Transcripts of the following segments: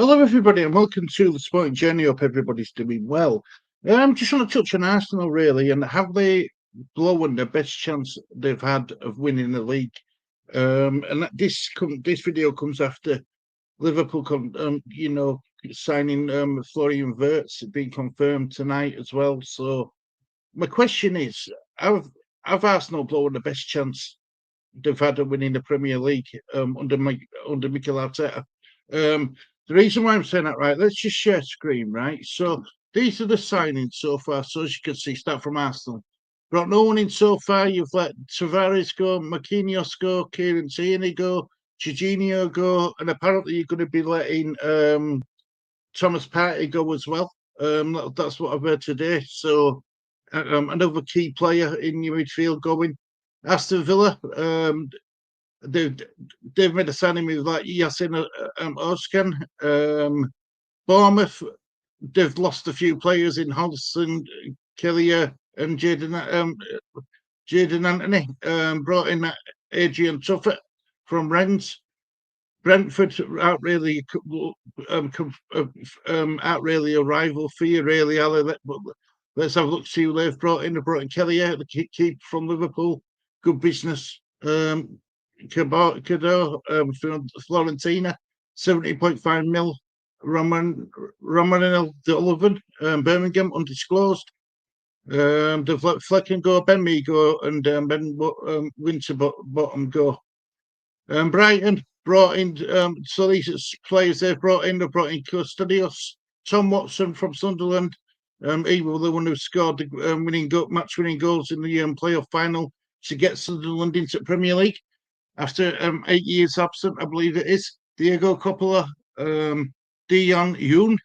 Hello, everybody, and welcome to the Sporting Journey. Hope everybody's doing well. Just want to touch on Arsenal, really, and have they blown the best chance they've had of winning the league? This video comes after Liverpool, signing Florian Wirtz being confirmed tonight as well. So my question is, have Arsenal blown the best chance they've had of winning the Premier League under Mikel Arteta? The reason why I'm saying that, right, let's just share screen, right? So these are the signings so far. So as you can see, start from Arsenal. Brought no one in so far. You've let Tavares go, Marquinhos go, Kieran Tierney go, Jorginho go, and apparently you're going to be letting Thomas Partey go as well. That's what I've heard today. So another key player in your midfield going. Aston Villa, they've made a signing with like Yasin Özkan. Bournemouth, they've lost a few players in Hodgson, Kelly, and Jaden Anthony. Brought in Adrian Tuffet from Rennes. Brentford aren't really a rival for you, really, are they? But let's have a look, see who they've brought in. They brought in Kelly, the keeper from Liverpool. Good business. Cador from Florentina, 70.5 mil. Roman Delavan, Birmingham, undisclosed. They've let Flecken go, Ben Mee go, and Ben Winterbottom go. Brighton brought in, so these players they've brought in Custodios, Tom Watson from Sunderland. He was the one who scored the match-winning goals in the playoff final to get Sunderland into the Premier League after 8 years absent, I believe it is. Diego Coppola, Dion Yoon,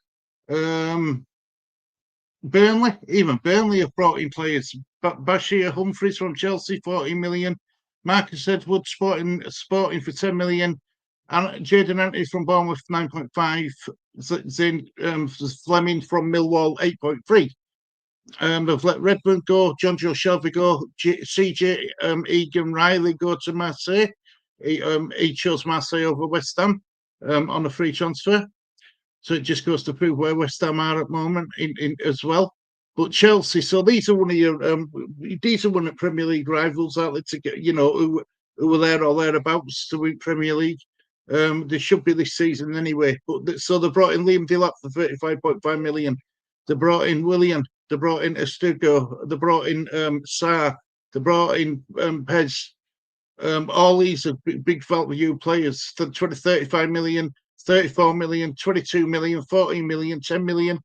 Burnley have brought in players. Bashir Humphries from Chelsea, 40 million. Marcus Edwards, Sporting for 10 million. And Jaden Anthony from Bournemouth, 9.5. Zane Fleming from Millwall, 8.3. They've let Redmond go, John Joe Shelby go, CJ Egan Riley go to Marseille. He chose Marseille over West Ham on a free transfer. So it just goes to prove where West Ham are at the moment in as well. But Chelsea, so these are one of the Premier League rivals, aren't they? To get, who were there or thereabouts to win Premier League. They should be this season anyway. But so they brought in Liam Delap for 35.5 million. They brought in Willian. They brought in Estugo. They brought in Sarr. They brought in Pez. All these are big value players. 35 million, 34 million, 22 million, 14 million, 10 million.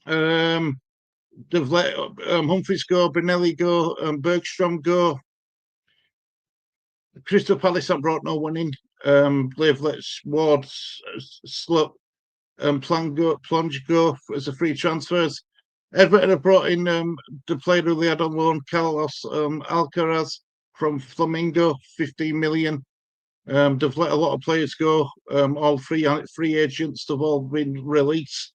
They've let Humphries go, Benelli go, Bergstrom go. Crystal Palace have brought no one in. They've let Ward, Slup, Plunge go as a free transfers. Everton have brought in the player who they had on loan, Carlos Alcaraz from Flamengo, 15 million. They've let a lot of players go. All free agents have all been released.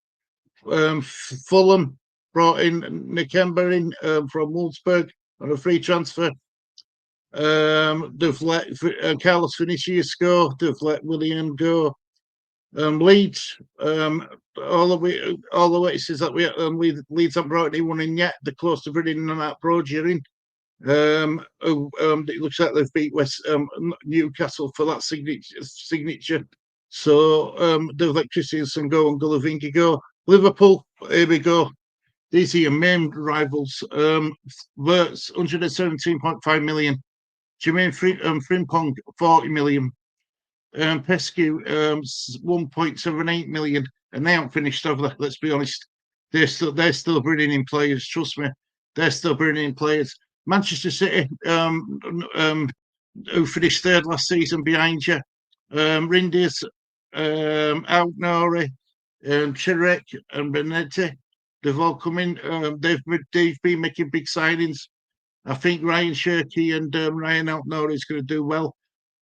Fulham brought in Nick Emberin from Wolfsburg on a free transfer. They've let Carlos Vinicius go. They've let William go. Leeds, all the way it says that Leeds haven't brought anyone in yet. They're close to bringing in that Brogier in. It looks like they've beat Newcastle for that signature. So they've let Christensen go and Golovin go. Liverpool, here we go. These are your main rivals. Wirtz, 117.5 million. Jermaine Frimpong, 40 million. Pescu, 1.78 million. And they haven't finished over. Let's be honest. They're still bringing in players. Trust me, they're still bringing in players. Manchester City, who finished third last season behind you. Rindis, Outnori, Chirek, and Benetti. They've all come in. They've been making big signings. I think Ryan Shirky and Ryan Outnori is going to do well.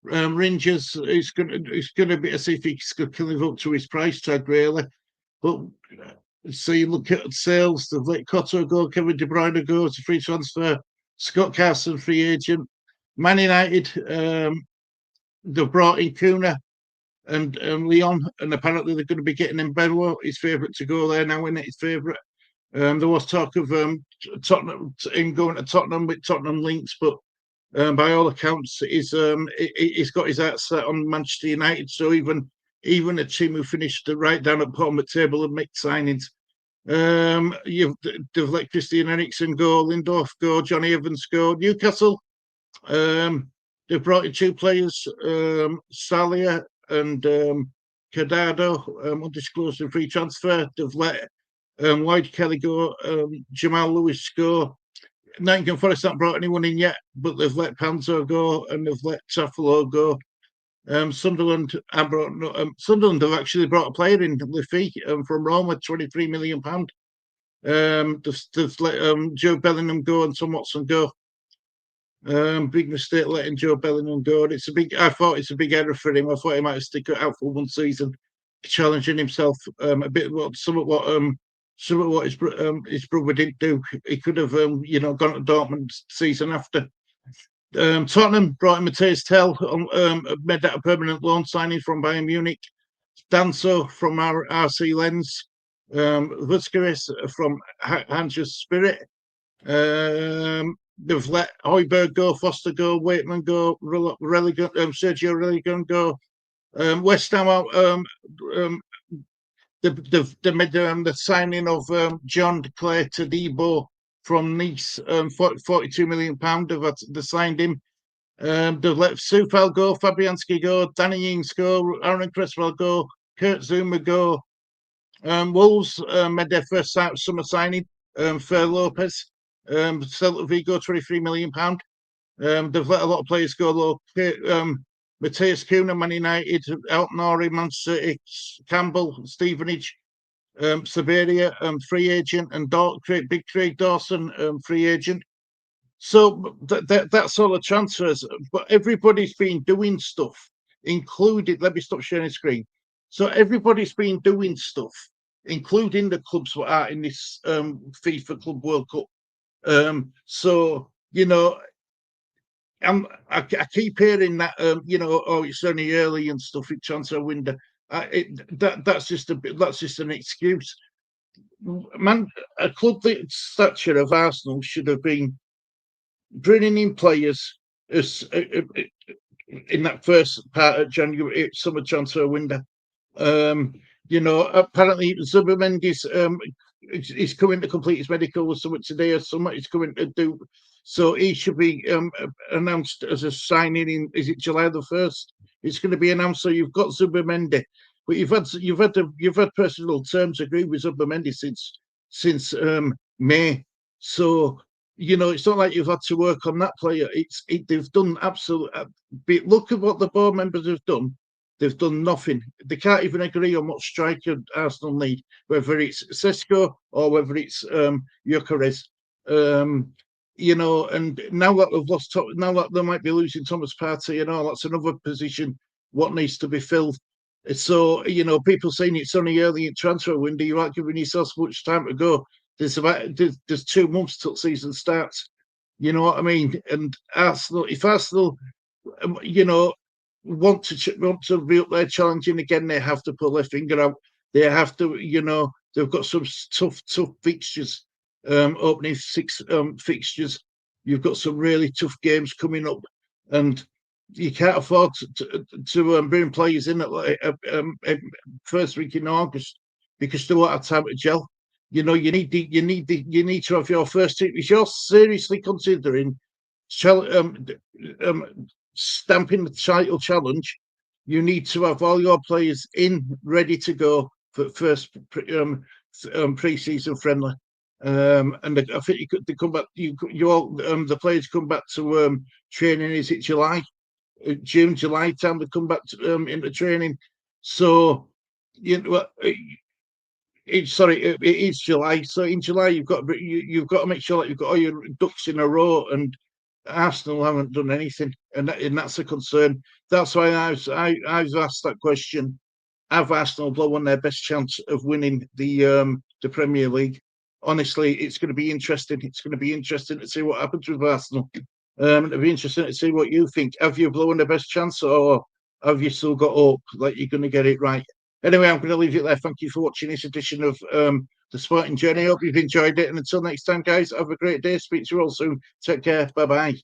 Rangers is going to be see if he can live up to his price tag, really. But so you look at sales, they've let Cotto go, Kevin De Bruyne go to free transfer, Scott Carson free agent. Man United, they've brought in Kuna and Leon, and apparently they're going to be getting Mbembo, his favourite, to go there now, isn't it? His favourite. There was talk of Tottenham him going to Tottenham with Tottenham links, but by all accounts, he's got his heart set on Manchester United. So even a team who finished right down at bottom of the table and make signings. They've let Christian Eriksen go, Lindorf go, Johnny Evans go. Newcastle, they've brought in two players, Salia and Cadado, undisclosed in free transfer. They've let Lloyd Kelly go, Jamal Lewis go. Nottingham Forest haven't brought anyone in yet, but they've let Panzo go and they've let Tafalo go. Sunderland Sunderland have actually brought a player in, Liffey, from Roma, £23 million. They've let Joe Bellingham go and Tom Watson go. Big mistake letting Joe Bellingham go. And I thought it's a big error for him. I thought he might have stick it out for one season, challenging himself a bit. Some of what his brother didn't do. He could have gone to Dortmund season after. Tottenham brought in Matthias Tell, made that a permanent loan signing from Bayern Munich. Danso from RC Lens, Vuskaris from Hansa Spirit. They've let Højbjerg go, Foster go, Waitman go, Sergio Religan go. West Ham, they made the signing of John Clay Todibo from Nice, £42 million. They signed him. They've let Supal go, Fabianski go, Danny Ings go, Aaron Cresswell go, Kurt Zuma go. Wolves made their first summer signing, Fer Lopez. Celta Vigo, £23 million. They've let a lot of players go though. Matthias Cunha, Man United, Altnori, Man City, Campbell, Stevenage, Siberia, free agent, and Big Craig Dawson, free agent. So that's all the transfers. But everybody's been doing stuff, including. Let me stop sharing the screen. So everybody's been doing stuff, including the clubs that are in this FIFA Club World Cup. So I keep hearing that it's only early and stuff in transfer window. That's just an excuse. Man, a club the stature of Arsenal should have been bringing in players as in that first part of January summer transfer window. Apparently Zubimendi's he's coming to complete his medical or something today or something he's coming to do. So he should be announced as a signing in. Is it July the 1st? It's going to be announced. So you've got Zubimendi, but you've had personal terms agreed with Zubimendi since May. So it's not like you've had to work on that player. They've done absolutely. Look at what the board members have done. They've done nothing. They can't even agree on what striker Arsenal need, whether it's Sesko or whether it's Gyökeres. And now that they've lost, now that they might be losing Thomas Partey, that's another position what needs to be filled. So people saying it's only early in transfer window, you aren't giving yourself much time to go. There's 2 months till season starts. You know what I mean? And Arsenal, if Arsenal, want to be up there challenging again, they have to pull their finger out. They have to, they've got some tough fixtures, opening 6 fixtures. You've got some really tough games coming up, and you can't afford to bring players in at first week in August because they won't have time to gel. You need to have your first team. If you're seriously considering stamping the title challenge, you need to have all your players in ready to go for first pre-season friendly. And I think they come back. The players come back to training. Is it July, July time? They come back into training. So it is July. So in July, you've got to make sure that you've got all your ducks in a row, and Arsenal haven't done anything, and that's a concern. That's why I've asked that question: have Arsenal blown their best chance of winning the Premier League? Honestly, it's going to be interesting. It's going to be interesting to see what happens with Arsenal. It'll be interesting to see what you think. Have you blown their best chance, or have you still got hope that you're going to get it right? Anyway, I'm going to leave it there. Thank you for watching this edition of the Sporting Journey. Hope you've enjoyed it. And until next time, guys, have a great day. Speak to you all soon. Take care. Bye bye.